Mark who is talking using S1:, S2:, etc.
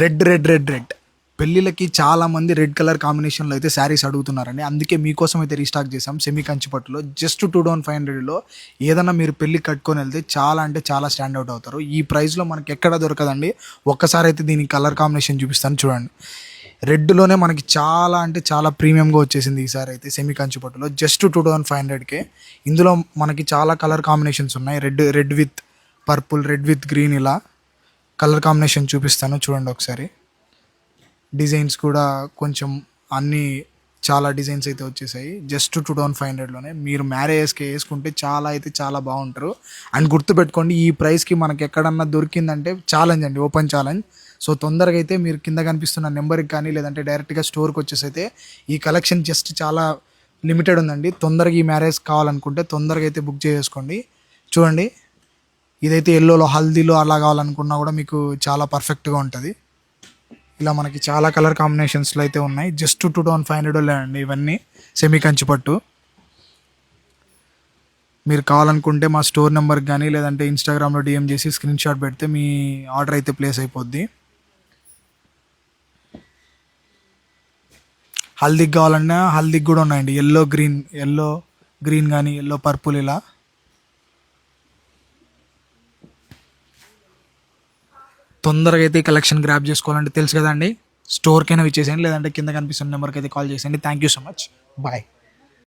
S1: Red red red red పెళ్ళిళ్ళకి చాలామంది red colour కాంబినేషన్లో అయితే శారీస్ అడుగుతున్నారండి. అందుకే మీకోసం అయితే రీస్టాక్ చేసాం సెమీ కంచిపట్టులో. జస్ట్ 2500లో ఏదన్నా మీరు పెళ్ళి కట్టుకొని వెళ్తే చాలా అంటే చాలా స్టాండ్ అవుట్ అవుతారు. ఈ ప్రైస్లో మనకి ఎక్కడ దొరకదండి. ఒక్కసారి అయితే దీని కలర్ కాంబినేషన్ చూపిస్తాను చూడండి. రెడ్లోనే మనకి చాలా అంటే చాలా ప్రీమియంగా వచ్చేసింది ఈసారి అయితే సెమీ కంచిపట్టులో. జస్ట్ 2500కే ఇందులో మనకి చాలా కలర్ కాంబినేషన్స్ ఉన్నాయి. Red with purple, red with green, ఇలా కలర్ కాంబినేషన్ చూపిస్తాను చూడండి ఒకసారి. డిజైన్స్ కూడా కొంచెం అన్నీ చాలా డిజైన్స్ అయితే వచ్చేసాయి. జస్ట్ 2500లోనే మీరు మ్యారేజెస్కి వేసుకుంటే చాలా అయితే చాలా బాగుంటారు. అండ్ గుర్తుపెట్టుకోండి, ఈ ప్రైస్కి మనకి ఎక్కడన్నా దొరికిందంటే ఛాలెంజ్ అండి, ఓపెన్ ఛాలెంజ్. సో తొందరగా అయితే మీరు కింద కనిపిస్తున్న నెంబర్కి కానీ లేదంటే డైరెక్ట్గా స్టోర్కి వచ్చేసి అయితే ఈ కలెక్షన్ జస్ట్ చాలా లిమిటెడ్ ఉందండి. తొందరగా ఈ మ్యారేజ్ కావాలనుకుంటే తొందరగా అయితే బుక్ చేసుకోండి. చూడండి, ఇదైతే ఎల్లోలో హల్దీలో అలా కావాలనుకున్నా కూడా మీకు చాలా పర్ఫెక్ట్గా ఉంటుంది. ఇలా మనకి చాలా కలర్ కాంబినేషన్స్లో అయితే ఉన్నాయి. జస్ట్ 2500 అండి ఇవన్నీ సెమీ కంచిపట్టు. మీరు కావాలనుకుంటే మా స్టోర్ నెంబర్కి కానీ లేదంటే ఇన్స్టాగ్రామ్లో డిఎం చేసి స్క్రీన్ షాట్ పెడితే మీ ఆర్డర్ అయితే ప్లేస్ అయిపోద్ది. హల్దీకి కావాలన్నా హల్దీకి కూడా ఉన్నాయండి. ఎల్లో గ్రీన్ కానీ ఎల్లో పర్పుల్, ఇలా తొందరగా అయితే ఈ కలెక్షన్ గ్రాప్ చేసుకోవాలంటే తెలుసు కదండి, స్టోర్కైనా విచ్చేసేయండి లేదంటే కింద కనిపిస్తున్న నెంబర్కి అయితే కాల్ చేసేయండి. Thank you so much, bye.